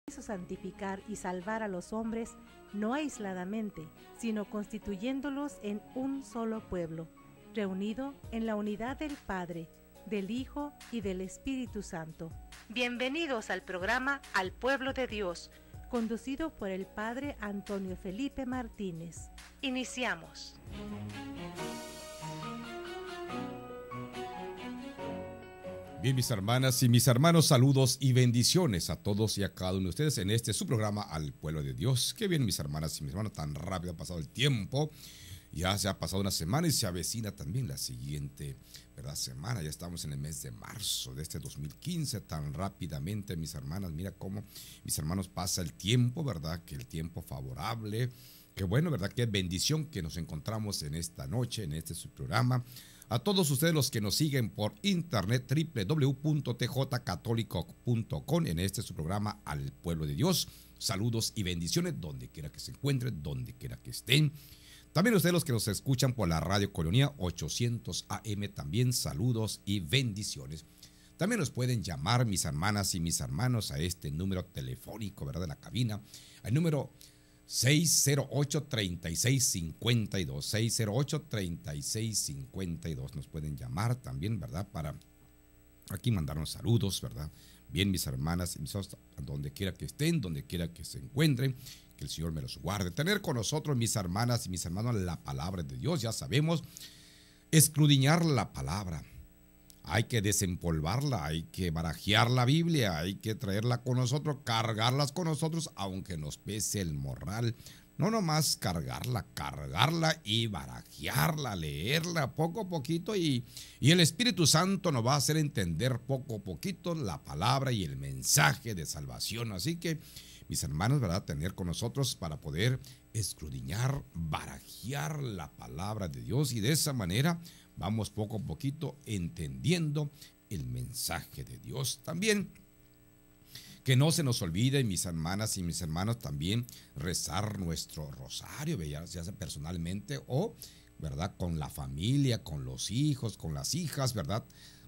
Quiso santificar y salvar a los hombres no aisladamente, sino constituyéndolos en un solo pueblo, reunido en la unidad del Padre, del Hijo y del Espíritu Santo. Bienvenidos al programa Al Pueblo de Dios, conducido por el Padre Antonio Felipe Martínez. Iniciamos. Bien, mis hermanas y mis hermanos, saludos y bendiciones a todos y a cada uno de ustedes en su programa Al Pueblo de Dios. Qué bien, mis hermanas y mis hermanos, tan rápido ha pasado el tiempo. Ya se ha pasado una semana y se avecina también la siguiente, ¿verdad?, semana. Ya estamos en el mes de marzo de este 2015, tan rápidamente, mis hermanas. Mira cómo, mis hermanos, pasa el tiempo, ¿verdad? Que el tiempo favorable. Qué bueno, ¿verdad? Qué bendición que nos encontramos en esta noche, en su programa. A todos ustedes los que nos siguen por internet, www.tjcatólico.com, en su programa Al Pueblo de Dios. Saludos y bendiciones donde quiera que se encuentren, donde quiera que estén. También ustedes los que nos escuchan por la Radio Colonia 800 AM, también saludos y bendiciones. También nos pueden llamar, mis hermanas y mis hermanos, a este número telefónico, ¿verdad?, de la cabina, al número 608-3652, 608-3652. Nos pueden llamar también, ¿verdad?, para aquí mandarnos saludos, ¿verdad? Bien, mis hermanas y mis hermanos, donde quiera que estén, donde quiera que se encuentren, que el Señor me los guarde. Tener con nosotros, mis hermanas y mis hermanos, la palabra de Dios. Ya sabemos, escudriñar la palabra. Hay que desempolvarla, hay que barajear la Biblia, hay que traerla con nosotros, cargarlas con nosotros, aunque nos pese el morral. No nomás cargarla y barajearla, leerla poco a poquito, y el Espíritu Santo nos va a hacer entender poco a poquito la palabra y el mensaje de salvación. Así que, mis hermanos, ¿verdad?, tener con nosotros para poder escudriñar, barajear la palabra de Dios, y de esa manera vamos poco a poquito entendiendo el mensaje de Dios. También que no se nos olvide, mis hermanas y mis hermanos, también rezar nuestro rosario, ya sea personalmente o, ¿verdad?, con la familia, con los hijos, con las hijas, ¿verdad?,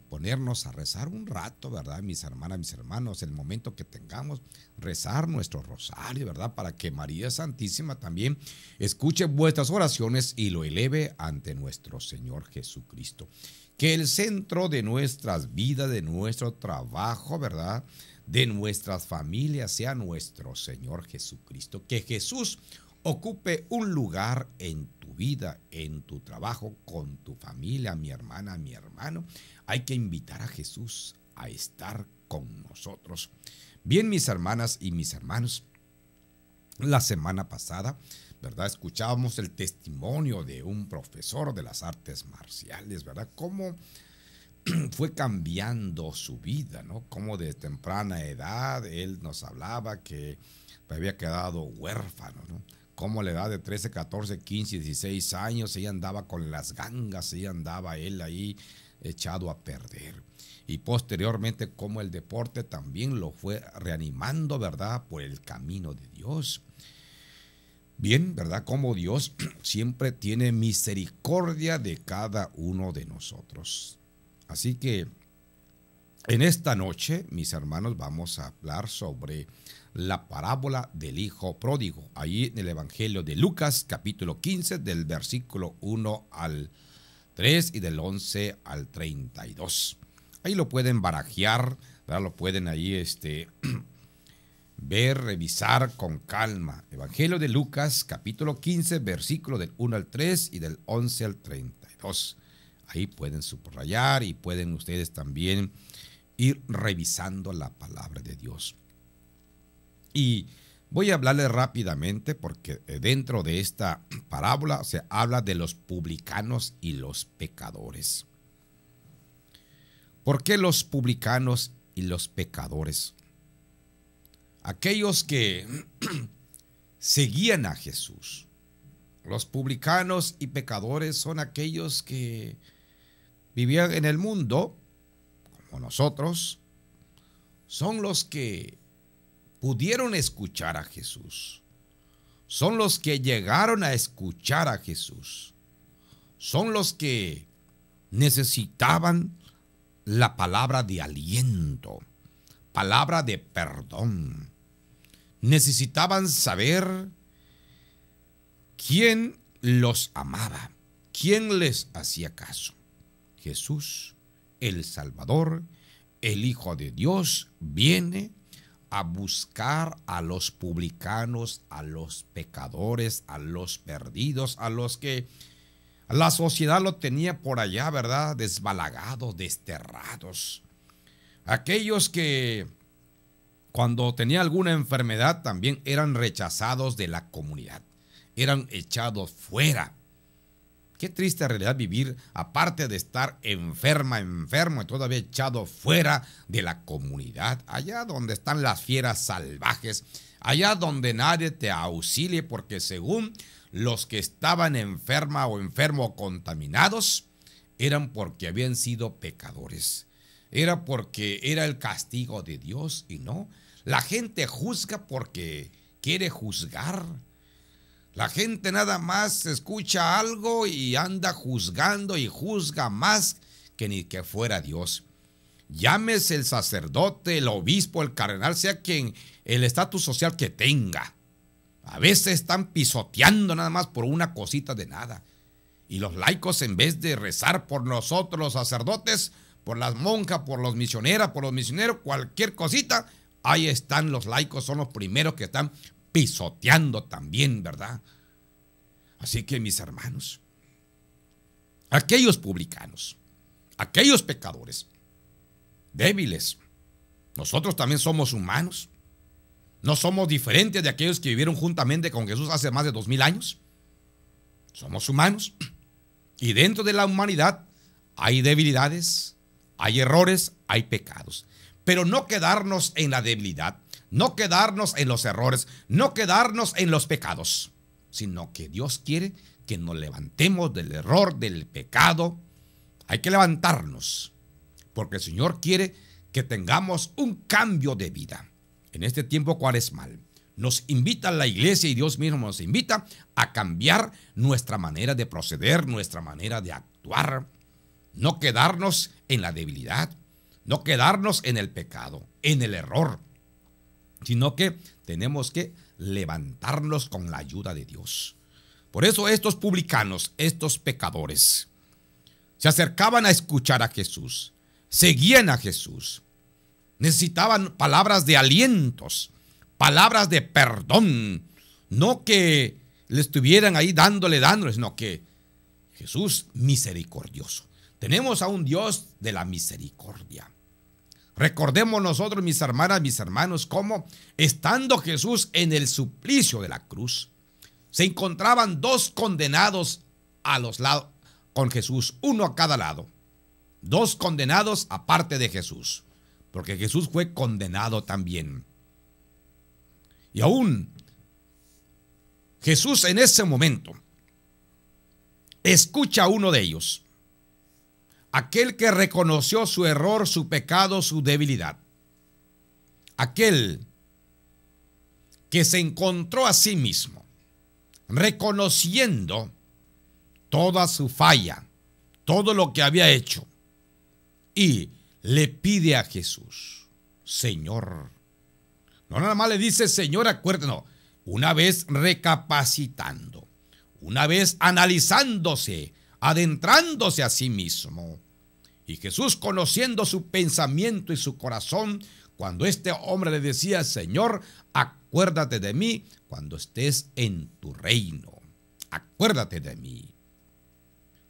ponernos a rezar un rato, ¿verdad?, mis hermanas, mis hermanos, el momento que tengamos, rezar nuestro rosario, ¿verdad?, para que María Santísima también escuche vuestras oraciones y lo eleve ante nuestro Señor Jesucristo. Que el centro de nuestras vidas, de nuestro trabajo, ¿verdad?, de nuestras familias sea nuestro Señor Jesucristo. Que Jesús ocupe un lugar en tu vida, en tu trabajo, con tu familia, mi hermana, mi hermano. Hay que invitar a Jesús a estar con nosotros. Bien, mis hermanas y mis hermanos, la semana pasada, ¿verdad?, escuchábamos el testimonio de un profesor de las artes marciales, ¿verdad?, cómo fue cambiando su vida, ¿no? Cómo de temprana edad él nos hablaba que había quedado huérfano, ¿no? Cómo a la edad de 13, 14, 15, 16 años ella andaba con las gangas, ella andaba él ahí echado a perder. Y posteriormente cómo el deporte también lo fue reanimando, ¿verdad?, por el camino de Dios. Bien, ¿verdad?, cómo Dios siempre tiene misericordia de cada uno de nosotros. Así que en esta noche, mis hermanos, vamos a hablar sobre la parábola del hijo pródigo, ahí en el Evangelio de Lucas, capítulo 15, del versículo 1 al 3 y del 11 al 32. Ahí lo pueden barajear, ¿verdad?, lo pueden ahí ver, revisar con calma. Evangelio de Lucas, capítulo 15, versículo del 1 al 3 y del 11 al 32. Ahí pueden subrayar y pueden ustedes también ir revisando la palabra de Dios. Y voy a hablarles rápidamente porque dentro de esta parábola se habla de los publicanos y los pecadores. ¿Por qué los publicanos y los pecadores? Aquellos que seguían a Jesús. Los publicanos y pecadores son aquellos que vivían en el mundo, como nosotros, son los que pudieron escuchar a Jesús, son los que llegaron a escuchar a Jesús, son los que necesitaban la palabra de aliento, palabra de perdón, necesitaban saber quién los amaba, quién les hacía caso. Jesús, el Salvador, el Hijo de Dios, viene a buscar a los publicanos, a los pecadores, a los perdidos, a los que la sociedad lo tenía por allá, ¿verdad? Desbalagados, desterrados. Aquellos que cuando tenía alguna enfermedad también eran rechazados de la comunidad, eran echados fuera. Qué triste realidad vivir, aparte de estar enfermo y todavía echado fuera de la comunidad, allá donde están las fieras salvajes, allá donde nadie te auxilie, porque según los que estaban enfermos contaminados, eran porque habían sido pecadores, era porque era el castigo de Dios. Y no, la gente juzga porque quiere juzgar. La gente nada más escucha algo y anda juzgando y juzga más que ni que fuera Dios. Llámese el sacerdote, el obispo, el cardenal, sea quien el estatus social que tenga. A veces están pisoteando nada más por una cosita de nada. Y los laicos, en vez de rezar por nosotros los sacerdotes, por las monjas, por los misioneras, por los misioneros, cualquier cosita, ahí están los laicos, son los primeros que están pisoteando también, ¿verdad? Así que, mis hermanos, aquellos publicanos, aquellos pecadores, débiles, nosotros también somos humanos. No somos diferentes de aquellos que vivieron juntamente con Jesús hace más de 2000 años. Somos humanos. Y dentro de la humanidad hay debilidades, hay errores, hay pecados. Pero no quedarnos en la debilidad, no quedarnos en los errores, no quedarnos en los pecados, sino que Dios quiere que nos levantemos del error, del pecado. Hay que levantarnos, porque el Señor quiere que tengamos un cambio de vida. En este tiempo cuaresmal nos invita la iglesia y Dios mismo nos invita a cambiar nuestra manera de proceder, nuestra manera de actuar. No quedarnos en la debilidad, no quedarnos en el pecado, en el error, sino que tenemos que levantarnos con la ayuda de Dios. Por eso estos publicanos, estos pecadores, se acercaban a escuchar a Jesús, seguían a Jesús, necesitaban palabras de alientos, palabras de perdón, no que le estuvieran ahí dándole, sino que Jesús misericordioso. Tenemos a un Dios de la misericordia. Recordemos nosotros, mis hermanas, mis hermanos, cómo estando Jesús en el suplicio de la cruz, se encontraban dos condenados a los lados con Jesús, uno a cada lado. Dos condenados aparte de Jesús, porque Jesús fue condenado también. Y aún Jesús en ese momento escucha a uno de ellos, aquel que reconoció su error, su pecado, su debilidad, aquel que se encontró a sí mismo, reconociendo toda su falla, todo lo que había hecho, y le pide a Jesús: Señor. No nada más le dice Señor, acuérdate, no. Una vez recapacitando, una vez analizándose, adentrándose a sí mismo. Y Jesús, conociendo su pensamiento y su corazón, cuando este hombre le decía: Señor, acuérdate de mí cuando estés en tu reino. Acuérdate de mí.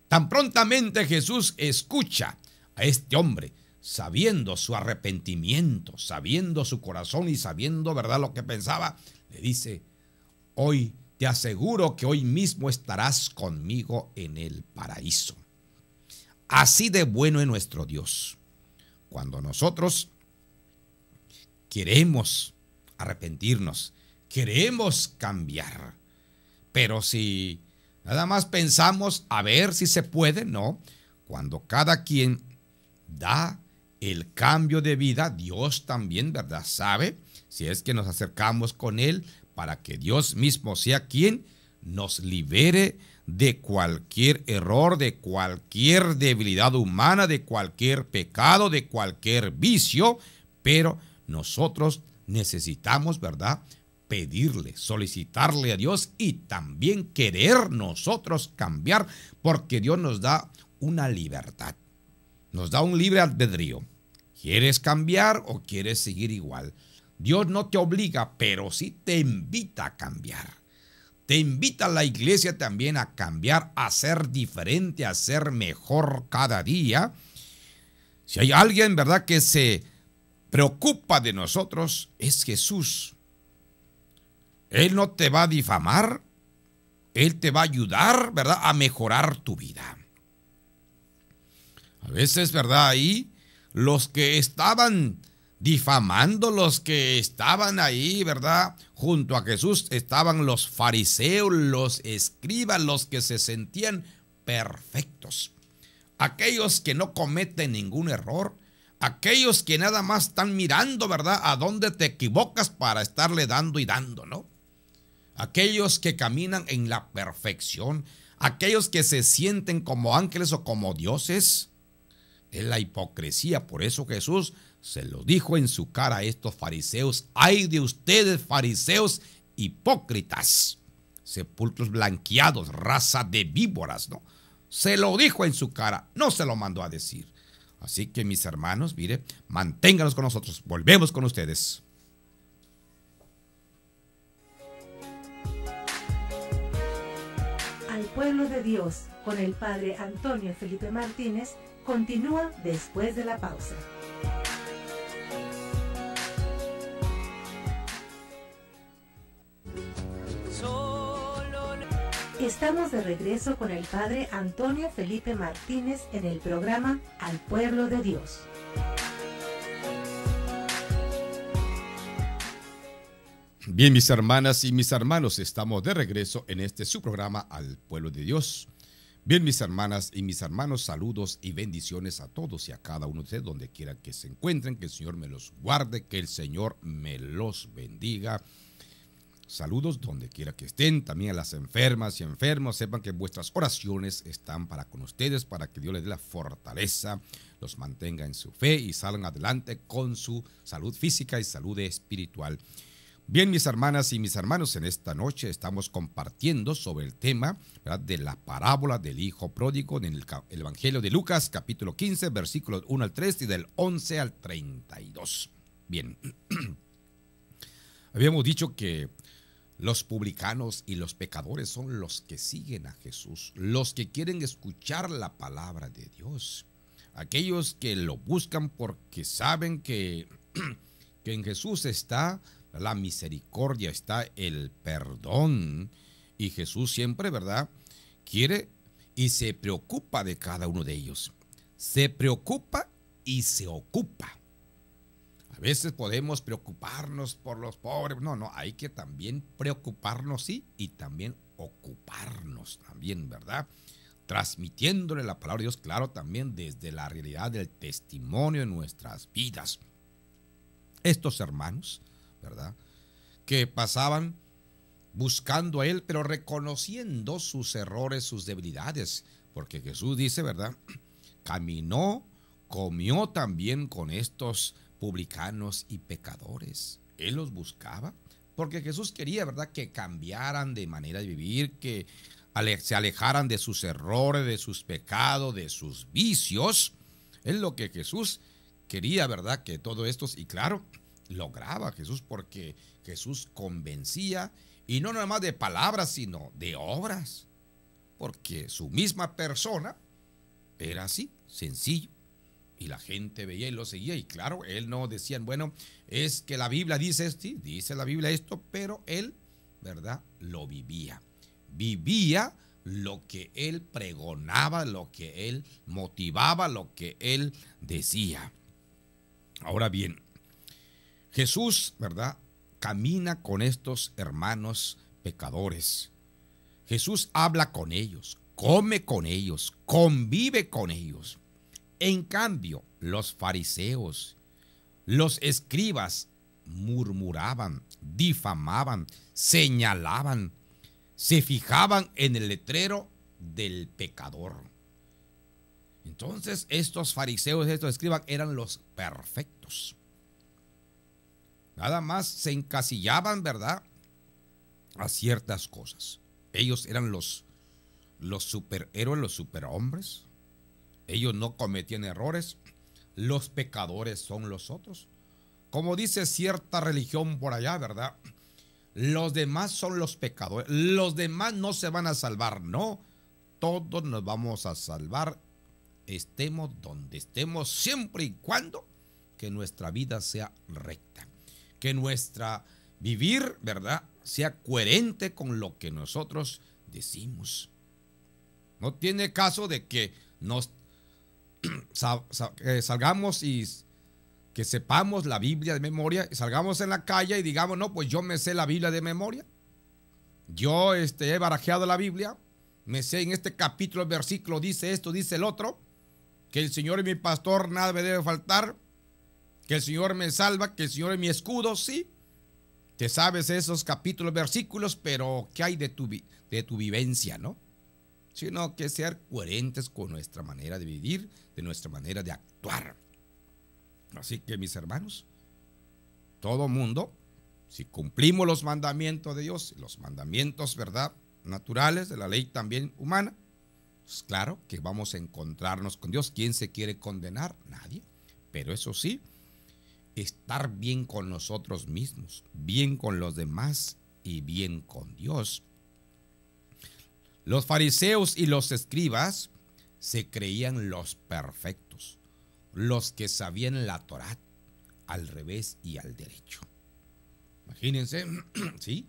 Tan prontamente Jesús escucha a este hombre, sabiendo su arrepentimiento, sabiendo su corazón y sabiendo, ¿verdad?, lo que pensaba, le dice: hoy te aseguro que hoy mismo estarás conmigo en el paraíso. Así de bueno es nuestro Dios. Cuando nosotros queremos arrepentirnos, queremos cambiar, pero si nada más pensamos a ver si se puede, no. Cuando cada quien da el cambio de vida, Dios también, ¿verdad?, sabe si es que nos acercamos con Él, para que Dios mismo sea quien nos libere de cualquier error, de cualquier debilidad humana, de cualquier pecado, de cualquier vicio. Pero nosotros necesitamos, ¿verdad?, pedirle, solicitarle a Dios y también querer nosotros cambiar, porque Dios nos da una libertad, nos da un libre albedrío. ¿Quieres cambiar o quieres seguir igual? Dios no te obliga, pero sí te invita a cambiar. Te invita a la iglesia también a cambiar, a ser diferente, a ser mejor cada día. Si hay alguien, ¿verdad?, que se preocupa de nosotros, es Jesús. Él no te va a difamar, Él te va a ayudar, ¿verdad?, a mejorar tu vida. A veces, ¿verdad?, ahí los que estaban difamando, los que estaban ahí, ¿verdad?, junto a Jesús, estaban los fariseos, los escribas, los que se sentían perfectos. Aquellos que no cometen ningún error, aquellos que nada más están mirando, ¿verdad?, a dónde te equivocas para estarle dando y dando, ¿no? Aquellos que caminan en la perfección, aquellos que se sienten como ángeles o como dioses. Es la hipocresía. Por eso Jesús se lo dijo en su cara a estos fariseos: ay de ustedes, fariseos hipócritas, sepulcros blanqueados, raza de víboras, ¿no? Se lo dijo en su cara, no se lo mandó a decir. Así que, mis hermanos, mire, manténganos con nosotros. Volvemos con ustedes. Al pueblo de Dios, con el Padre Antonio Felipe Martínez, continúa después de la pausa. Estamos de regreso con el Padre Antonio Felipe Martínez en el programa Al Pueblo de Dios. Bien, mis hermanas y mis hermanos, estamos de regreso en este su programa Al Pueblo de Dios. Bien, mis hermanas y mis hermanos, saludos y bendiciones a todos y a cada uno de ustedes, donde quiera que se encuentren, que el Señor me los guarde, que el Señor me los bendiga. Saludos donde quiera que estén, también a las enfermas y enfermos. Sepan que vuestras oraciones están para con ustedes, para que Dios les dé la fortaleza, los mantenga en su fe y salgan adelante con su salud física y salud espiritual. Bien, mis hermanas y mis hermanos, en esta noche estamos compartiendo sobre el tema, ¿verdad?, de la parábola del hijo pródigo en el Evangelio de Lucas, capítulo 15, versículos 1 al 3 y del 11 al 32. Bien, habíamos dicho que los publicanos y los pecadores son los que siguen a Jesús, los que quieren escuchar la palabra de Dios, aquellos que lo buscan porque saben que en Jesús está la misericordia, está el perdón, y Jesús siempre, ¿verdad?, quiere y se preocupa de cada uno de ellos. Se preocupa y se ocupa. A veces podemos preocuparnos por los pobres. No, hay que también preocuparnos, sí, y también ocuparnos también, ¿verdad? Transmitiéndole la palabra de Dios, claro, también desde la realidad del testimonio en nuestras vidas. Estos hermanos, ¿verdad?, que pasaban buscando a Él, pero reconociendo sus errores, sus debilidades, porque Jesús dice, ¿verdad?, caminó, comió también con estos publicanos y pecadores. Él los buscaba porque Jesús quería, ¿verdad?, que cambiaran de manera de vivir, que se alejaran de sus errores, de sus pecados, de sus vicios. Es lo que Jesús quería, ¿verdad?, que todo esto, y claro, lograba Jesús, porque Jesús convencía, y no nada más de palabras, sino de obras, porque su misma persona era así, sencillo. Y la gente veía y lo seguía, y claro, él no decían, bueno, es que la Biblia dice esto, sí, dice la Biblia esto, pero él, ¿verdad?, lo vivía. Vivía lo que él pregonaba, lo que él motivaba, lo que él decía. Ahora bien, Jesús, ¿verdad?, camina con estos hermanos pecadores. Jesús habla con ellos, come con ellos, convive con ellos. En cambio, los fariseos, los escribas, murmuraban, difamaban, señalaban, se fijaban en el letrero del pecador. Entonces, estos fariseos, estos escribas, eran los perfectos. Nada más se encasillaban, ¿verdad?, a ciertas cosas. Ellos eran los superhéroes, los superhombres. Ellos no cometían errores. Los pecadores son los otros. Como dice cierta religión por allá, ¿verdad? Los demás son los pecadores. Los demás no se van a salvar. No, todos nos vamos a salvar. Estemos donde estemos, siempre y cuando que nuestra vida sea recta. Que nuestra vivir, ¿verdad?, sea coherente con lo que nosotros decimos. No tiene caso de que nos salgamos y que sepamos la Biblia de memoria, y salgamos en la calle y digamos, no, pues yo me sé la Biblia de memoria. Yo he barajeado la Biblia, me sé en este capítulo, el versículo dice esto, dice el otro, que el Señor es mi pastor, nada me debe faltar, que el Señor me salva, que el Señor es mi escudo, sí. Te sabes esos capítulos, versículos, pero ¿qué hay de tu vivencia, no? Sino que ser coherentes con nuestra manera de vivir, de nuestra manera de actuar. Así que, mis hermanos, todo mundo, si cumplimos los mandamientos de Dios, los mandamientos, ¿verdad?, naturales, de la ley también humana, pues claro que vamos a encontrarnos con Dios. ¿Quién se quiere condenar? Nadie. Pero eso sí, estar bien con nosotros mismos, bien con los demás y bien con Dios. Los fariseos y los escribas se creían los perfectos, los que sabían la Torá al revés y al derecho. Imagínense, ¿sí?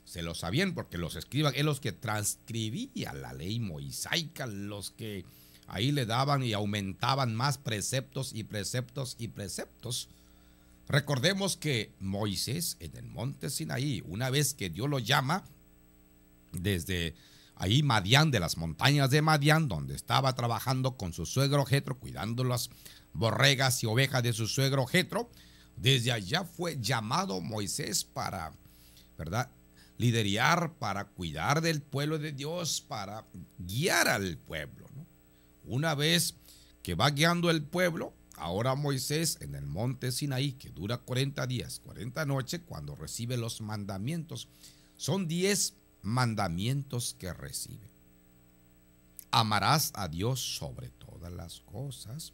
Se lo sabían porque los escribas eran los que transcribían la ley mosaica, los que ahí le daban y aumentaban más preceptos y preceptos y preceptos. Recordemos que Moisés en el monte Sinaí, una vez que Dios lo llama desde ahí Madián, de las montañas de Madián, donde estaba trabajando con su suegro Jetro, cuidando las borregas y ovejas de su suegro Jetro, desde allá fue llamado Moisés para, ¿verdad?, liderar, para cuidar del pueblo de Dios, para guiar al pueblo, ¿no? Una vez que va guiando el pueblo, ahora Moisés en el monte Sinaí, que dura 40 días, 40 noches, cuando recibe los mandamientos, son 10 mandamientos que recibe. Amarás a Dios sobre todas las cosas.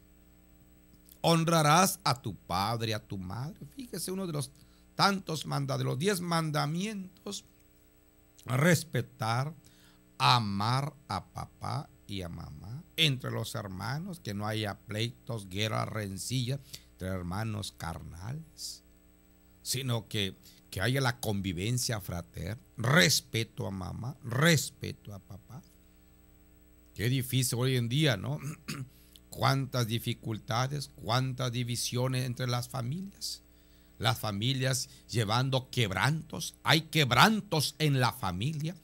Honrarás a tu padre y a tu madre. Fíjese, uno de los tantos mandamientos, de los 10 mandamientos, respetar, amar a papá y a mamá, entre los hermanos, que no haya pleitos, guerras, rencillas entre hermanos carnales, sino que haya la convivencia fraterna, respeto a mamá, respeto a papá. Qué difícil hoy en día, ¿no? Cuántas dificultades, cuántas divisiones entre las familias llevando quebrantos. Hay quebrantos en la familia.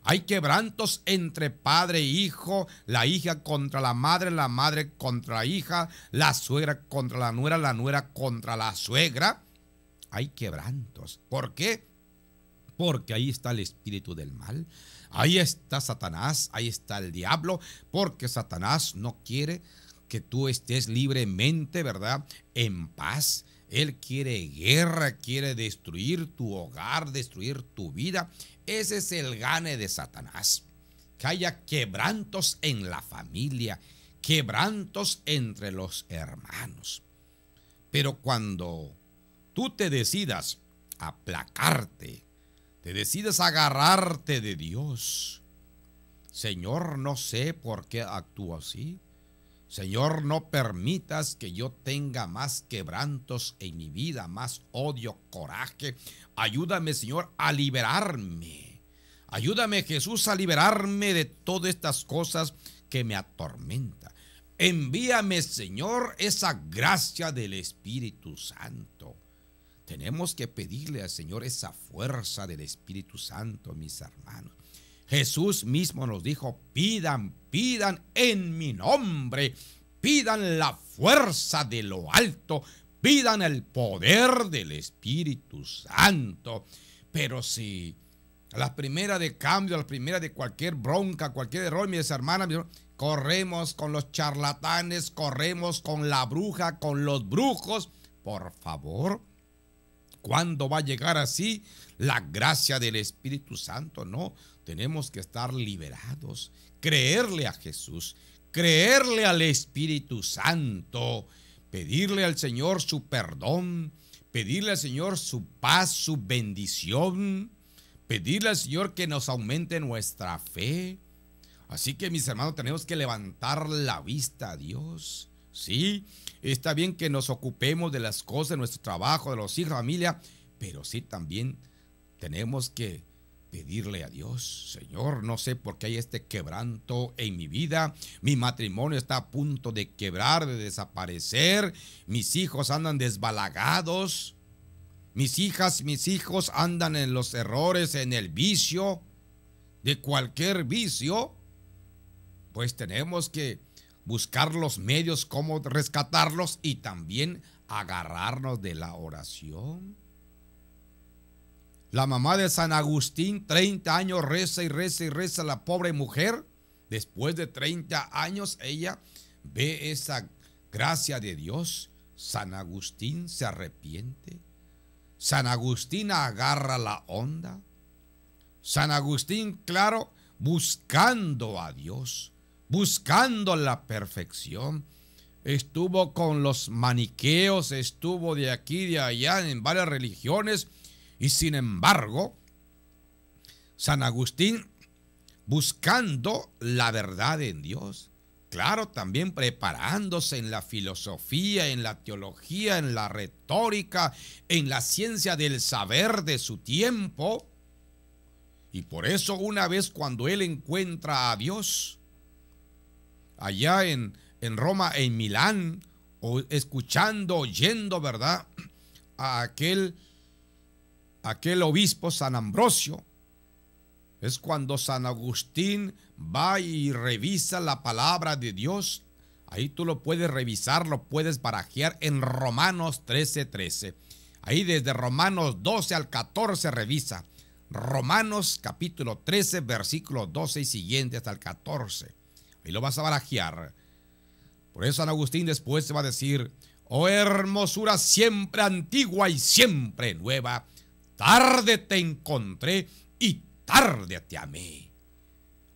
Hay quebrantos entre padre e hijo, la hija contra la madre contra la hija, la suegra contra la nuera contra la suegra. Hay quebrantos. ¿Por qué? Porque ahí está el espíritu del mal. Ahí está Satanás, ahí está el diablo, porque Satanás no quiere que tú estés libremente, ¿verdad?, en paz. Él quiere guerra, quiere destruir tu hogar, destruir tu vida. Ese es el gane de Satanás. Que haya quebrantos en la familia, quebrantos entre los hermanos. Pero cuando tú te decidas a aplacarte, te decides a agarrarte de Dios, Señor, no sé por qué actúo así. Señor, no permitas que yo tenga más quebrantos en mi vida, más odio, coraje. Ayúdame, Señor, a liberarme. Ayúdame, Jesús, a liberarme de todas estas cosas que me atormentan. Envíame, Señor, esa gracia del Espíritu Santo. Tenemos que pedirle al Señor esa fuerza del Espíritu Santo, mis hermanos. Jesús mismo nos dijo, pidan en mi nombre, pidan la fuerza de lo alto, pidan el poder del Espíritu Santo. Pero si a la primera de cambio, a la primera de cualquier bronca, cualquier error, mis hermanas, corremos con los charlatanes, corremos con la bruja, con los brujos, por favor, ¿Cuándo va a llegar así la gracia del Espíritu Santo? No, tenemos que estar liberados, creerle a Jesús, creerle al Espíritu Santo, pedirle al Señor su perdón, pedirle al Señor su paz, su bendición, pedirle al Señor que nos aumente nuestra fe. Así que, mis hermanos, tenemos que levantar la vista a Dios. Sí, está bien que nos ocupemos de las cosas, de nuestro trabajo, de los hijos, familia, pero sí también tenemos que pedirle a Dios: Señor, no sé por qué hay este quebranto en mi vida, mi matrimonio está a punto de quebrar, de desaparecer, mis hijos andan desbalagados, mis hijas, mis hijos andan en los errores, en el vicio, de cualquier vicio. Pues tenemos que buscar los medios cómo rescatarlos y también agarrarnos de la oración. La mamá de San Agustín, 30 años reza y reza y reza la pobre mujer. Después de 30 años ella ve esa gracia de Dios. San Agustín se arrepiente. San Agustín agarra la onda. San Agustín, claro, buscando a Dios, buscando la perfección. Estuvo con los maniqueos, estuvo de aquí, de allá, en varias religiones. Y sin embargo, San Agustín, buscando la verdad en Dios, claro, también preparándose en la filosofía, en la teología, en la retórica, en la ciencia del saber de su tiempo. Y por eso, una vez cuando él encuentra a Dios allá en Roma, en Milán, o escuchando, oyendo, ¿verdad?, a aquel obispo San Ambrosio, es cuando San Agustín va y revisa la palabra de Dios. Ahí tú lo puedes revisar, lo puedes barajear en Romanos 13:13. Ahí desde Romanos 12 al 14 revisa. Romanos capítulo 13, versículos 12 y siguiente hasta el 14. Ahí lo vas a barajear. Por eso San Agustín después te va a decir: oh hermosura siempre antigua y siempre nueva, tarde te encontré y tarde te amé.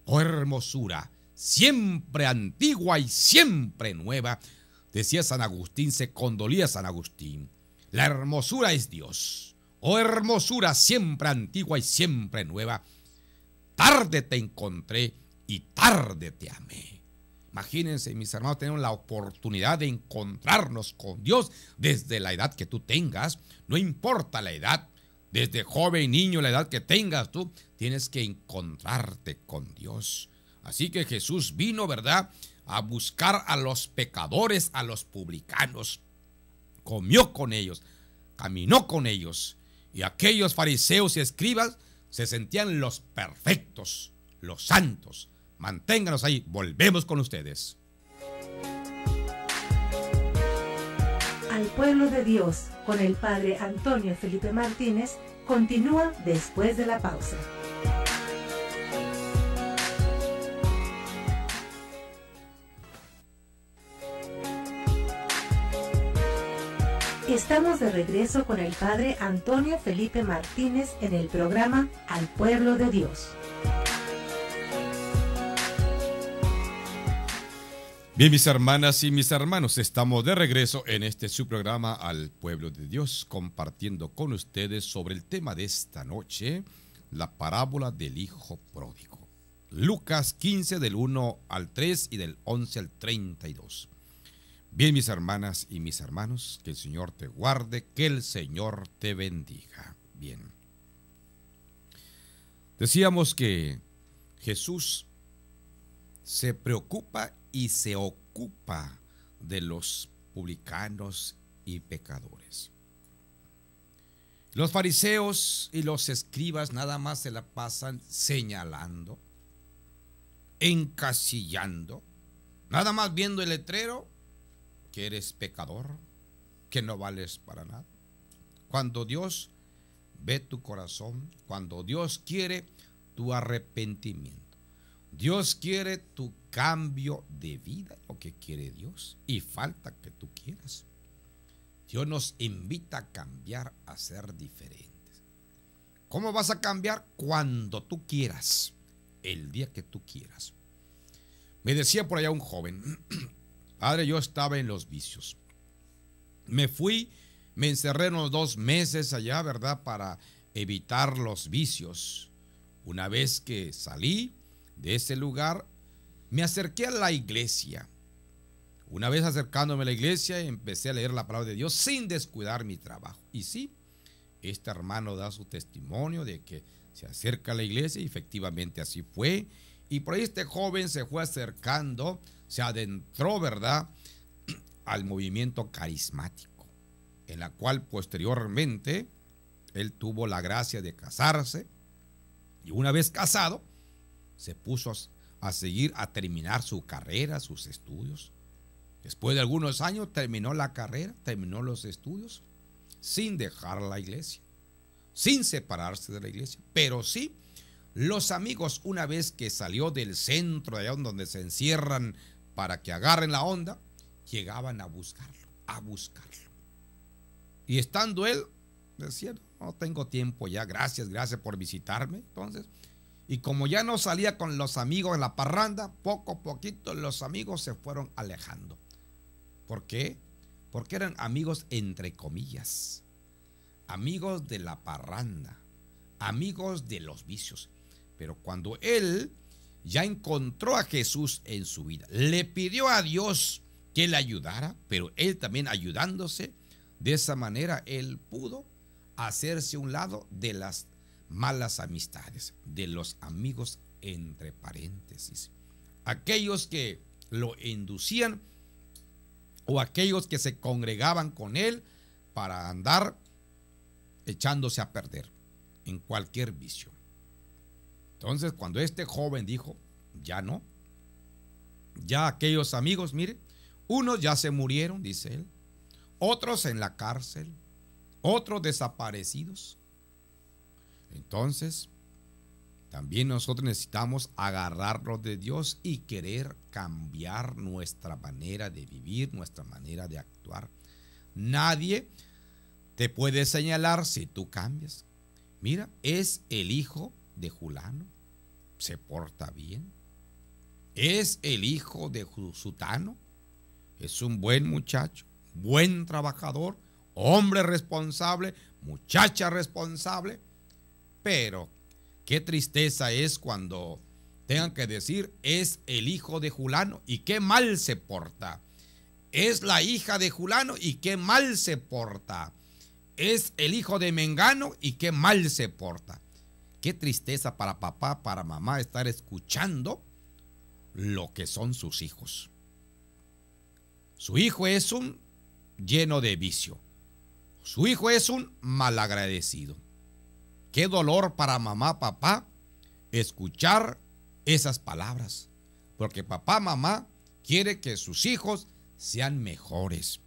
Oh hermosura siempre antigua y siempre nueva, decía San Agustín, se condolía San Agustín. La hermosura es Dios. Oh hermosura siempre antigua y siempre nueva, tarde te encontré y tarde te amé. Imagínense, mis hermanos, tenemos la oportunidad de encontrarnos con Dios desde la edad que tú tengas. No importa la edad, desde joven, niño, la edad que tengas tú, tienes que encontrarte con Dios. Así que Jesús vino, ¿verdad?, a buscar a los pecadores, a los publicanos. Comió con ellos, caminó con ellos. Y aquellos fariseos y escribas se sentían los perfectos, los santos. Manténganos ahí, volvemos con ustedes. Al pueblo de Dios, con el Padre Antonio Felipe Martínez, continúa después de la pausa. Estamos de regreso con el Padre Antonio Felipe Martínez en el programa Al Pueblo de Dios. Bien, mis hermanas y mis hermanos, estamos de regreso en este su programa Al Pueblo de Dios, compartiendo con ustedes sobre el tema de esta noche, la parábola del Hijo Pródigo. Lucas 15 del 1 al 3 y del 11 al 32. Bien, mis hermanas y mis hermanos, que el Señor te guarde, que el Señor te bendiga. Bien. Decíamos que Jesús se preocupa y se ocupa de los publicanos y pecadores. Los fariseos y los escribas nada más se la pasan señalando, encasillando, nada más viendo el letrero que eres pecador, que no vales para nada. Cuando Dios ve tu corazón, cuando Dios quiere tu arrepentimiento, Dios quiere tu cambio de vida, lo que quiere Dios, y falta que tú quieras. Dios nos invita a cambiar, a ser diferentes. ¿Cómo vas a cambiar? Cuando tú quieras, el día que tú quieras. Me decía por allá un joven, padre, yo estaba en los vicios. Me fui, me encerré unos 2 meses allá, ¿verdad? Para evitar los vicios. Una vez que salí de ese lugar, me acerqué a la iglesia. Una vez acercándome a la iglesia, empecé a leer la palabra de Dios sin descuidar mi trabajo. Y sí, este hermano da su testimonio de que se acerca a la iglesia y efectivamente así fue. Y por ahí este joven se fue acercando, se adentró, ¿verdad?, al movimiento carismático, en la cual posteriormente él tuvo la gracia de casarse. Y una vez casado, se puso a seguir, a terminar su carrera, sus estudios. Después de algunos años terminó la carrera, terminó los estudios, sin dejar la iglesia, sin separarse de la iglesia. Pero sí, los amigos, una vez que salió del centro, de allá donde se encierran para que agarren la onda, llegaban a buscarlo, a buscarlo. Y estando él, decía, no tengo tiempo ya, gracias por visitarme. Entonces, y como ya no salía con los amigos en la parranda, poco a poquito los amigos se fueron alejando. ¿Por qué? Porque eran amigos entre comillas, amigos de la parranda, amigos de los vicios. Pero cuando él ya encontró a Jesús en su vida, le pidió a Dios que le ayudara, pero él también ayudándose, de esa manera él pudo hacerse a un lado de las malas amistades, de los amigos entre paréntesis, aquellos que lo inducían o aquellos que se congregaban con él para andar echándose a perder en cualquier vicio. Entonces, cuando este joven dijo, ya no, ya aquellos amigos, mire, unos ya se murieron, dice él, otros en la cárcel, otros desaparecidos. Entonces, también nosotros necesitamos agarrarnos de Dios y querer cambiar nuestra manera de vivir, nuestra manera de actuar. Nadie te puede señalar si tú cambias. Mira, es el hijo de Julano, se porta bien. Es el hijo de Sutano, es un buen muchacho, buen trabajador, hombre responsable, muchacha responsable. Pero qué tristeza es cuando tengan que decir, es el hijo de Julano y qué mal se porta. Es la hija de Julano y qué mal se porta. Es el hijo de Mengano y qué mal se porta. Qué tristeza para papá, para mamá estar escuchando lo que son sus hijos. Su hijo es un lleno de vicio. Su hijo es un malagradecido. Qué dolor para mamá, papá, escuchar esas palabras. Porque papá, mamá quiere que sus hijos sean mejores,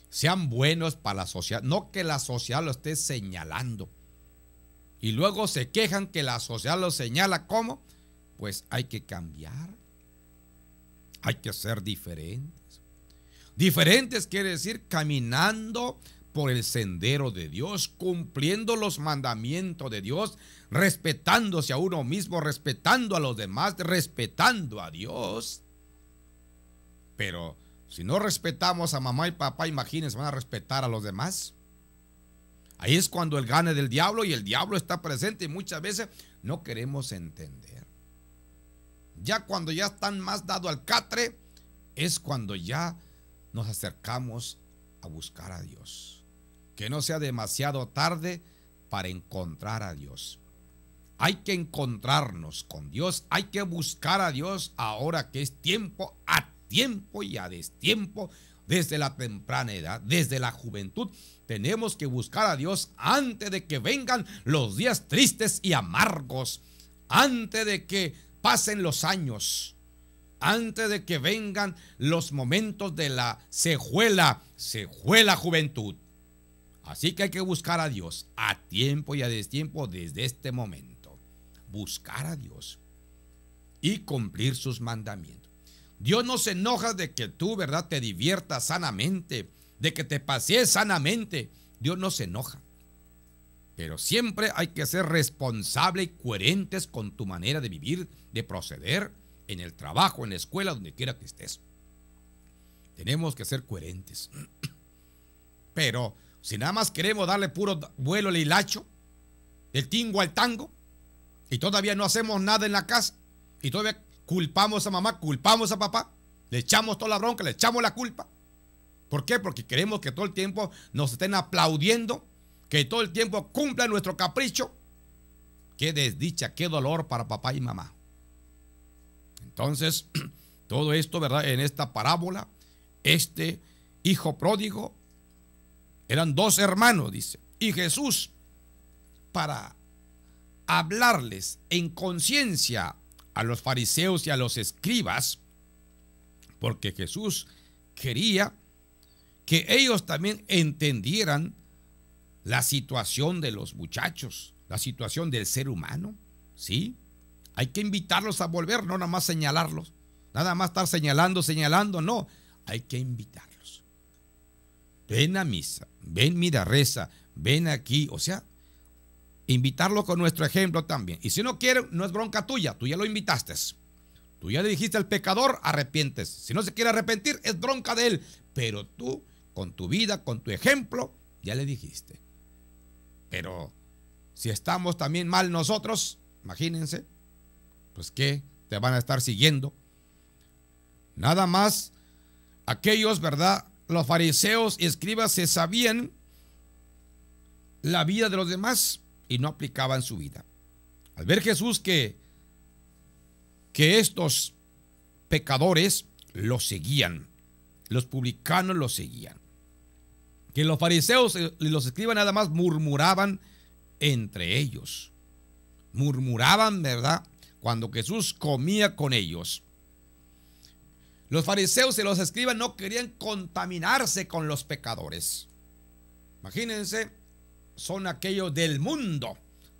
sean buenos para la sociedad. No que la sociedad lo esté señalando. Y luego se quejan que la sociedad lo señala. ¿Cómo? Pues hay que cambiar. Hay que ser diferentes. Diferentes quiere decir caminando por el sendero de Dios, cumpliendo los mandamientos de Dios, respetándose a uno mismo, respetando a los demás, respetando a Dios. Pero si no respetamos a mamá y papá, imagínense, van a respetar a los demás. Ahí es cuando el gane del diablo, y el diablo está presente y muchas veces no queremos entender. Ya cuando ya están más dado al catre, es cuando ya nos acercamos a buscar a Dios. Que no sea demasiado tarde para encontrar a Dios. Hay que encontrarnos con Dios, hay que buscar a Dios ahora que es tiempo, a tiempo y a destiempo, desde la temprana edad, desde la juventud. Tenemos que buscar a Dios antes de que vengan los días tristes y amargos, antes de que pasen los años, antes de que vengan los momentos de la cejuela juventud. Así que hay que buscar a Dios a tiempo y a destiempo desde este momento. Buscar a Dios y cumplir sus mandamientos. Dios no se enoja de que tú, ¿verdad?, te diviertas sanamente, de que te pasees sanamente. Dios no se enoja. Pero siempre hay que ser responsable y coherentes con tu manera de vivir, de proceder, en el trabajo, en la escuela, donde quiera que estés. Tenemos que ser coherentes. Pero si nada más queremos darle puro vuelo al hilacho, del tingo al tango, y todavía no hacemos nada en la casa, y todavía culpamos a mamá, culpamos a papá, le echamos toda la bronca, le echamos la culpa. ¿Por qué? Porque queremos que todo el tiempo nos estén aplaudiendo, que todo el tiempo cumplan nuestro capricho. Qué desdicha, qué dolor para papá y mamá. Entonces, todo esto, ¿verdad? En esta parábola, este hijo pródigo, eran dos hermanos, dice. Y Jesús, para hablarles en conciencia a los fariseos y a los escribas, porque Jesús quería que ellos también entendieran la situación de los muchachos, la situación del ser humano, ¿sí? Hay que invitarlos a volver, no nada más señalarlos, nada más estar señalando, no, hay que invitarlos. Ven a misa, ven, mira, reza, ven aquí, o sea, invitarlos con nuestro ejemplo también. Y si no quieren, no es bronca tuya, tú ya lo invitaste. Tú ya le dijiste al pecador, arrepientes. Si no se quiere arrepentir, es bronca de él. Pero tú, con tu vida, con tu ejemplo, ya le dijiste. Pero si estamos también mal nosotros, imagínense, pues ¿qué te van a estar siguiendo? Nada más aquellos, ¿verdad? Los fariseos y escribas se sabían la vida de los demás y no aplicaban su vida. Al ver Jesús que estos pecadores los seguían, los publicanos los seguían, que los fariseos y los escribas nada más murmuraban entre ellos. Murmuraban, ¿verdad? Cuando Jesús comía con ellos. Los fariseos y los escribas no querían contaminarse con los pecadores. Imagínense, son aquellos del mundo.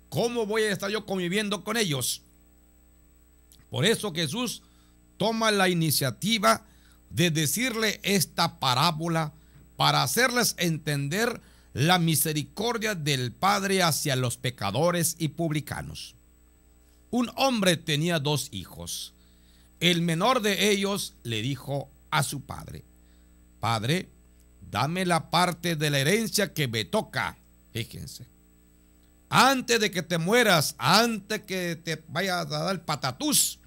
¿Cómo voy a estar yo conviviendo con ellos? Por eso Jesús toma la iniciativa de decirle esta parábola para hacerles entender la misericordia del Padre hacia los pecadores y publicanos. Un hombre tenía 2 hijos. El menor de ellos le dijo a su padre: Padre, dame la parte de la herencia que me toca. Fíjense, antes de que te mueras, antes que te vayas a dar el patatús,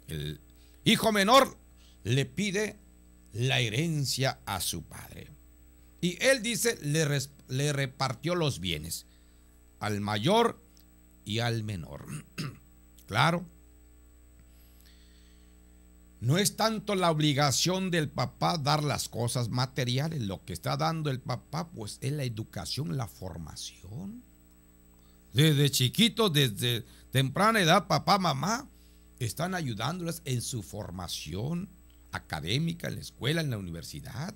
el hijo menor le pide la herencia a su padre. Y él dice, le repartió los bienes al mayor y al menor. Claro, no es tanto la obligación del papá dar las cosas materiales. Lo que está dando el papá, pues, es la educación, la formación. Desde chiquitos, desde temprana edad, papá, mamá están ayudándoles en su formación académica, en la escuela, en la universidad.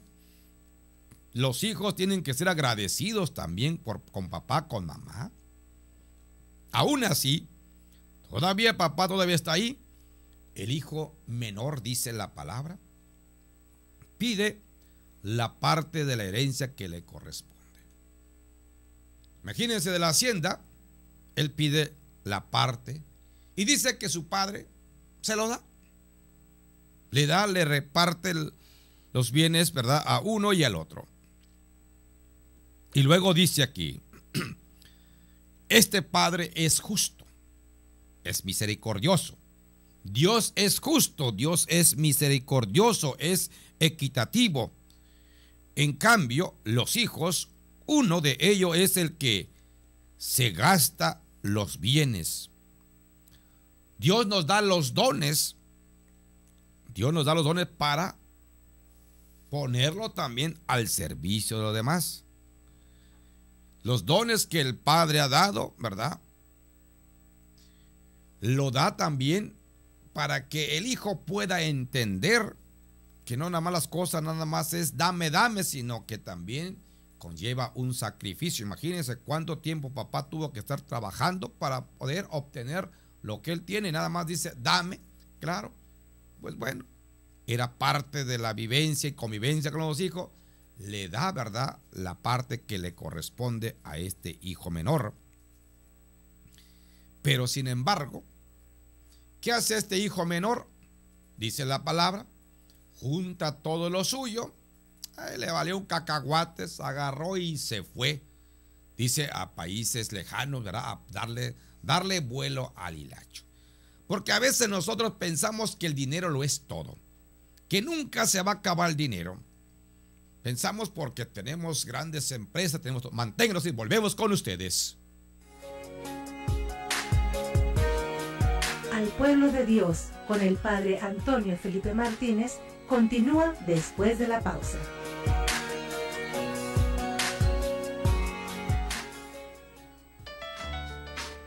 Los hijos tienen que ser agradecidos también con papá, con mamá. Aún así, todavía papá todavía está ahí. El hijo menor, dice la palabra, pide la parte de la herencia que le corresponde. Imagínense, de la hacienda, él pide la parte y dice que su padre se lo da. Le reparte los bienes, ¿verdad?, a uno y al otro. Y luego dice aquí, este padre es justo, es misericordioso. Dios es justo, Dios es misericordioso, es equitativo. En cambio, los hijos, uno de ellos es el que se gasta los bienes. Dios nos da los dones. Dios nos da los dones para ponerlo también al servicio de los demás. Los dones que el Padre ha dado, ¿verdad?, lo da también para que el hijo pueda entender que no nada más las cosas, nada más es dame, sino que también conlleva un sacrificio. Imagínense cuánto tiempo papá tuvo que estar trabajando para poder obtener lo que él tiene. Nada más dice dame, claro. Pues bueno, era parte de la vivencia y convivencia con los hijos. le da, ¿verdad?, la parte que le corresponde a este hijo menor. Pero sin embargo, ¿qué hace este hijo menor? Dice la palabra, junta todo lo suyo, le valió un cacahuate, se agarró y se fue, dice, a países lejanos, ¿verdad?, a darle vuelo al hilacho. Porque a veces nosotros pensamos que el dinero lo es todo, que nunca se va a acabar el dinero. Pensamos porque tenemos grandes empresas, manténganos y volvemos con ustedes. Al pueblo de Dios, con el Padre Antonio Felipe Martínez, continúa después de la pausa.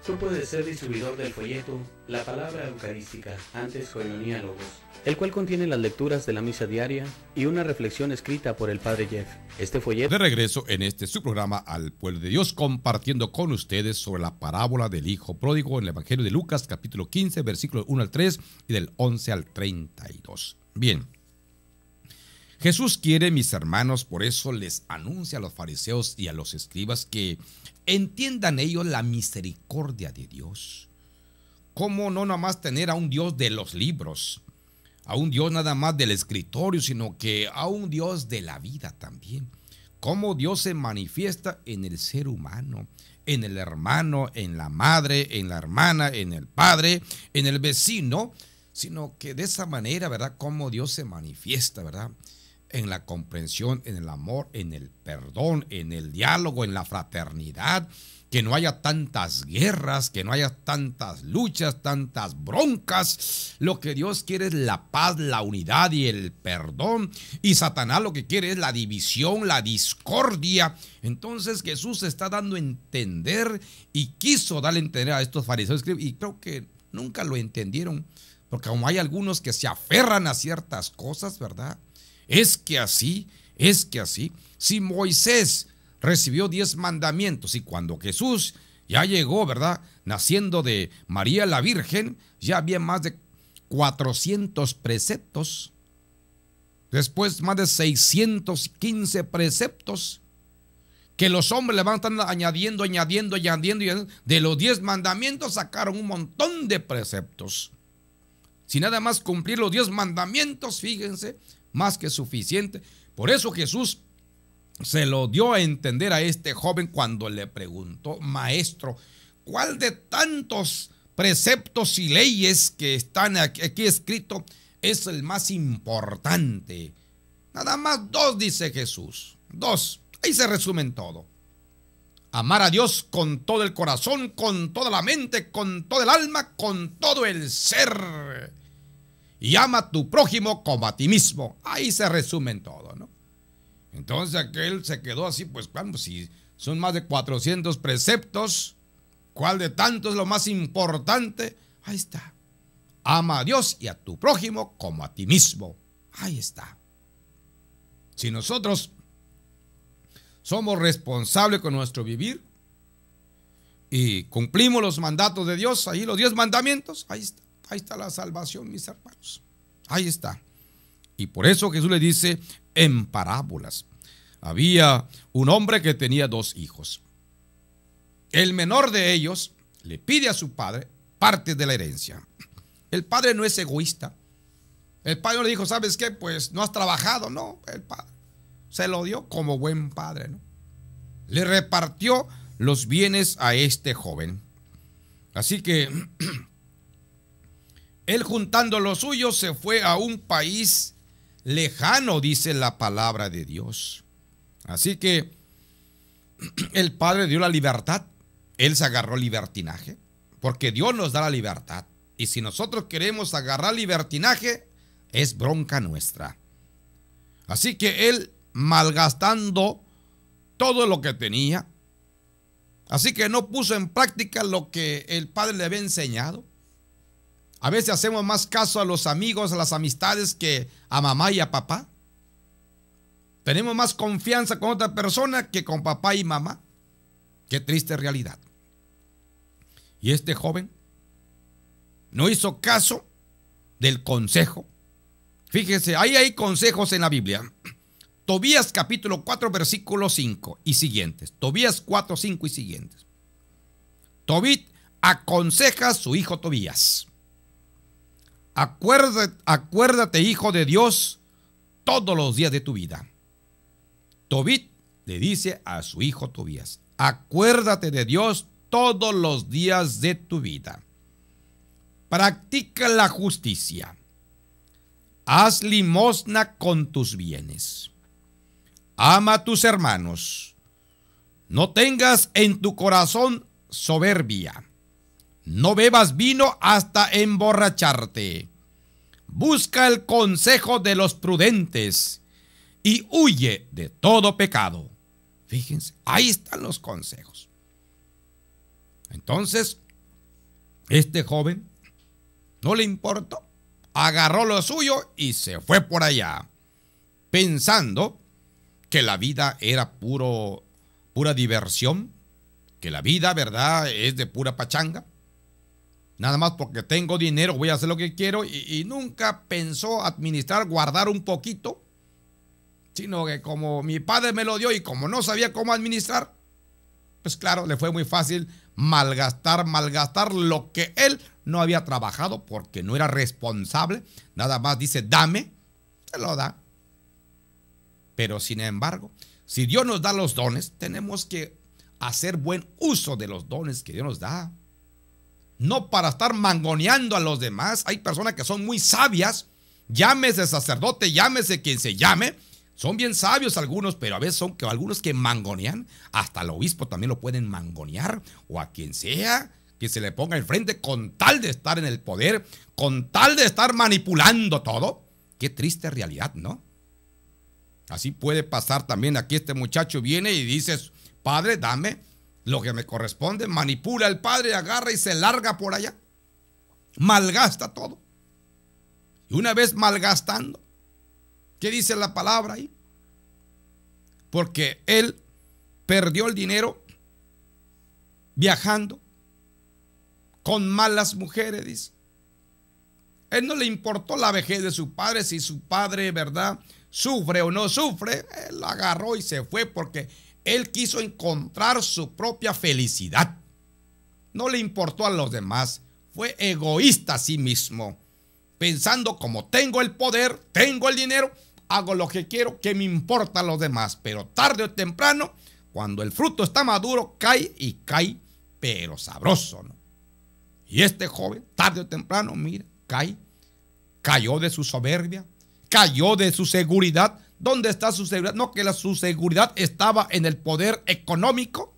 Tú puedes ser distribuidor del folleto La Palabra Eucarística, antes Koinonia Logos, el cual contiene las lecturas de la misa diaria y una reflexión escrita por el Padre Jeff. Este folleto... De regreso en su programa Al Pueblo de Dios, compartiendo con ustedes sobre la parábola del Hijo Pródigo en el Evangelio de Lucas, capítulo 15, versículos 1 al 3 y del 11 al 32. Bien, Jesús quiere, mis hermanos, por eso les anuncia a los fariseos y a los escribas que entiendan ellos la misericordia de Dios. Cómo no nada más tener a un Dios de los libros, a un Dios nada más del escritorio, sino que a un Dios de la vida también. Cómo Dios se manifiesta en el ser humano, en el hermano, en la madre, en la hermana, en el padre, en el vecino, sino que de esa manera, ¿verdad?, cómo Dios se manifiesta, ¿verdad?, en la comprensión, en el amor, en el perdón, en el diálogo, en la fraternidad, que no haya tantas guerras, que no haya tantas luchas, tantas broncas. Lo que Dios quiere es la paz, la unidad y el perdón, y Satanás lo que quiere es la división, la discordia. Entonces Jesús está dando a entender y quiso darle a entender a estos fariseos, y creo que nunca lo entendieron, porque como hay algunos que se aferran a ciertas cosas, ¿verdad? Es que así, si Moisés recibió 10 mandamientos y cuando Jesús ya llegó, ¿verdad?, naciendo de María la Virgen, ya había más de 400 preceptos, después más de 615 preceptos, que los hombres le van a estar añadiendo, y de los 10 mandamientos sacaron un montón de preceptos. Si nada más cumplir los 10 mandamientos, fíjense, más que suficiente. Por eso Jesús se lo dio a entender a este joven cuando le preguntó: maestro, ¿cuál de tantos preceptos y leyes que están aquí escritos es el más importante? Nada más 2, dice Jesús, 2, ahí se resumen todo. Amar a Dios con todo el corazón, con toda la mente, con todo el alma, con todo el ser. Y ama a tu prójimo como a ti mismo. Ahí se resumen todo, ¿no? Entonces aquel se quedó así, pues, bueno, si son más de 400 preceptos, ¿cuál de tantos es lo más importante? Ahí está. Ama a Dios y a tu prójimo como a ti mismo. Ahí está. Si nosotros somos responsables con nuestro vivir y cumplimos los mandatos de Dios, ahí los 10 mandamientos, ahí está. Ahí está la salvación, mis hermanos. Ahí está. Y por eso Jesús le dice en parábolas. Había un hombre que tenía 2 hijos. El menor de ellos le pide a su padre parte de la herencia. El padre no es egoísta. El padre no le dijo: ¿sabes qué? Pues no has trabajado. No, el padre se lo dio como buen padre, ¿no? Le repartió los bienes a este joven. Así que él, juntando lo suyo, se fue a un país lejano, dice la palabra de Dios. Así que el padre dio la libertad. Él se agarró libertinaje, porque Dios nos da la libertad. Y si nosotros queremos agarrar libertinaje, es bronca nuestra. Así que él, malgastando todo lo que tenía, así que no puso en práctica lo que el padre le había enseñado. A veces hacemos más caso a los amigos, a las amistades, que a mamá y a papá. Tenemos más confianza con otra persona que con papá y mamá. Qué triste realidad. Y este joven no hizo caso del consejo. Fíjese, ahí hay consejos en la Biblia. Tobías capítulo 4, versículo 5 y siguientes. Tobías 4, 5 y siguientes. Tobit aconseja a su hijo Tobías. Acuérdate, hijo de Dios, todos los días de tu vida. Tobit le dice a su hijo Tobías: acuérdate de Dios todos los días de tu vida. Practica la justicia. Haz limosna con tus bienes. Ama a tus hermanos. No tengas en tu corazón soberbia. No bebas vino hasta emborracharte. Busca el consejo de los prudentes y huye de todo pecado. Fíjense, ahí están los consejos. Entonces, este joven no le importó, agarró lo suyo y se fue por allá, pensando que la vida era pura diversión, que la vida, ¿verdad?, es de pura pachanga. Nada más porque tengo dinero voy a hacer lo que quiero, y nunca pensó administrar, guardar un poquito, sino que como mi padre me lo dio y como no sabía cómo administrar, pues claro, le fue muy fácil malgastar lo que él no había trabajado porque no era responsable. Nada más dice dame, se lo da. Pero sin embargo, si Dios nos da los dones, tenemos que hacer buen uso de los dones que Dios nos da. No para estar mangoneando a los demás. Hay personas que son muy sabias, llámese sacerdote, llámese quien se llame. Son bien sabios algunos, pero a veces son algunos que mangonean. Hasta al obispo también lo pueden mangonear, o a quien sea que se le ponga enfrente con tal de estar en el poder, con tal de estar manipulando todo. Qué triste realidad, ¿no? Así puede pasar también. Aquí este muchacho viene y dice: padre, dame lo que me corresponde. Manipula al padre, agarra y se larga por allá. Malgasta todo. Y una vez malgastando, ¿qué dice la palabra ahí? Porque él perdió el dinero viajando con malas mujeres, dice. Él no le importó la vejez de su padre, si su padre, ¿verdad?, sufre o no sufre. Él agarró y se fue porque él quiso encontrar su propia felicidad. No le importó a los demás. Fue egoísta a sí mismo, pensando: como tengo el poder, tengo el dinero, hago lo que quiero, ¿qué me importa a los demás? Pero tarde o temprano, cuando el fruto está maduro, cae, y cae, pero sabroso, ¿no? Y este joven, tarde o temprano, mira, cayó de su soberbia, cayó de su seguridad. ¿Dónde está su seguridad? No, que su seguridad estaba en el poder económico.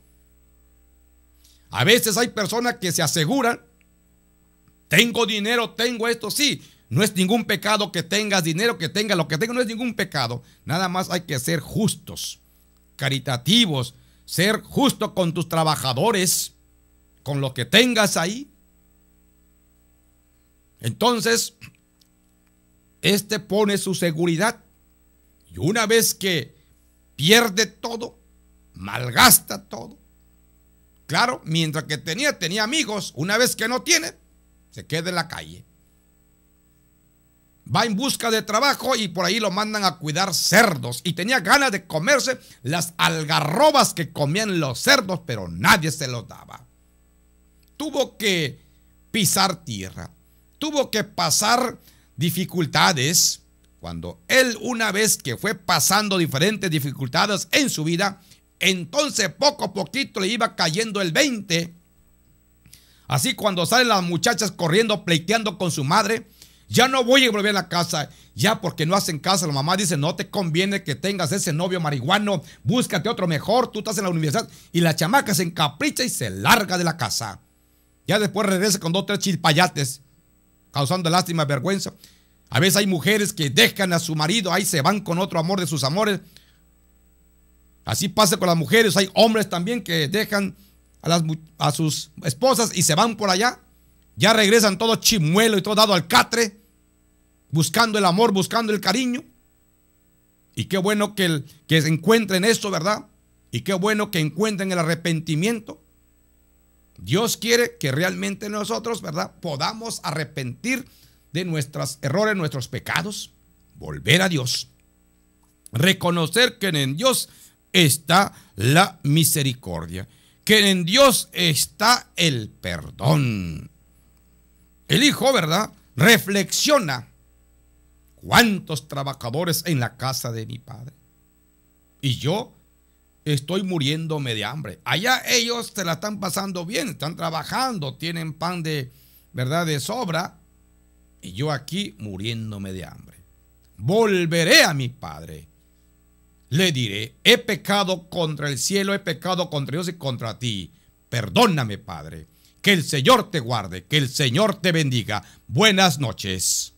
A veces hay personas que se aseguran: tengo dinero, tengo esto. Sí, no es ningún pecado que tengas dinero, que tengas lo que tengas, no es ningún pecado. Nada más hay que ser justos, caritativos, ser justo con tus trabajadores, con lo que tengas ahí. Entonces, este pone su seguridad, y una vez que pierde todo, malgasta todo. Claro, mientras que tenía amigos. Una vez que no tiene, se queda en la calle. Va en busca de trabajo y por ahí lo mandan a cuidar cerdos. Y tenía ganas de comerse las algarrobas que comían los cerdos, pero nadie se los daba. Tuvo que pisar tierra. Tuvo que pasar dificultades. Cuando él, una vez que fue pasando diferentes dificultades en su vida, entonces poco a poquito le iba cayendo el 20. Así cuando salen las muchachas corriendo, pleiteando con su madre: ya no voy a volver a la casa, ya porque no hacen caso. La mamá dice: no te conviene que tengas ese novio marihuano, búscate otro mejor, tú estás en la universidad. Y la chamaca se encapricha y se larga de la casa. Ya después regresa con 2 o 3 chilpayates, causando lástima y vergüenza. A veces hay mujeres que dejan a su marido, ahí se van con otro amor de sus amores. Así pasa con las mujeres. Hay hombres también que dejan a sus esposas y se van por allá. Ya regresan todo chimuelo y todo dado al catre, buscando el amor, buscando el cariño. Y qué bueno que se encuentren eso, ¿verdad? Y qué bueno que encuentren el arrepentimiento. Dios quiere que realmente nosotros, ¿verdad?, podamos arrepentir de nuestros errores, nuestros pecados, volver a Dios. reconocer que en Dios está la misericordia, que en Dios está el perdón. El hijo, ¿verdad?, reflexiona: ¿cuántos trabajadores en la casa de mi padre? Y yo estoy muriéndome de hambre. Allá ellos se la están pasando bien, están trabajando, tienen pan de, ¿verdad?, de sobra. Y yo aquí muriéndome de hambre. Volveré a mi padre. Le diré: he pecado contra el cielo, he pecado contra Dios y contra ti. Perdóname, Padre. Que el Señor te guarde, que el Señor te bendiga. Buenas noches.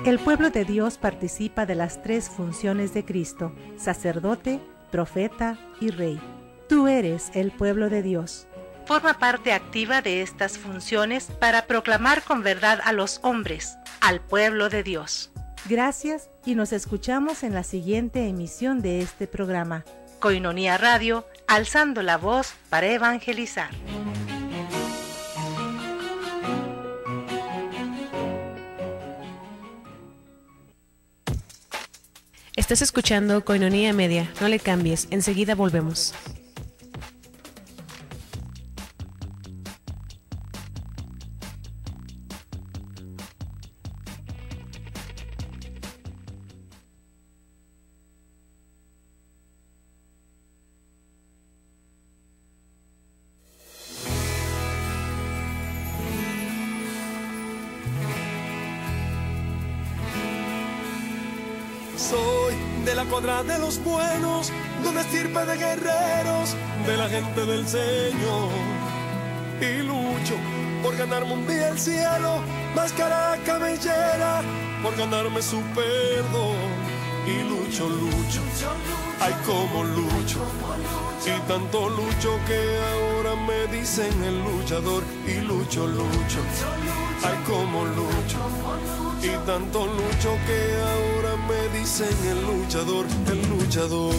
El pueblo de Dios participa de las 3 funciones de Cristo: sacerdote, profeta y rey. Tú eres el pueblo de Dios. Forma parte activa de estas funciones para proclamar con verdad a los hombres, al pueblo de Dios. Gracias y nos escuchamos en la siguiente emisión de este programa. Koinonia Radio, alzando la voz para evangelizar. Estás escuchando Koinonia Media. No le cambies, enseguida volvemos. Soy de la cuadra de los buenos, de una estirpe de guerreros, de la gente del Señor. Y lucho por ganarme un día el cielo, máscara cabellera, por ganarme su perdón. Y lucho, ay como lucho, y tanto lucho que ahora me dicen el luchador. Y lucho, ay como lucho, y tanto lucho que ahora me dicen el luchador, el luchador.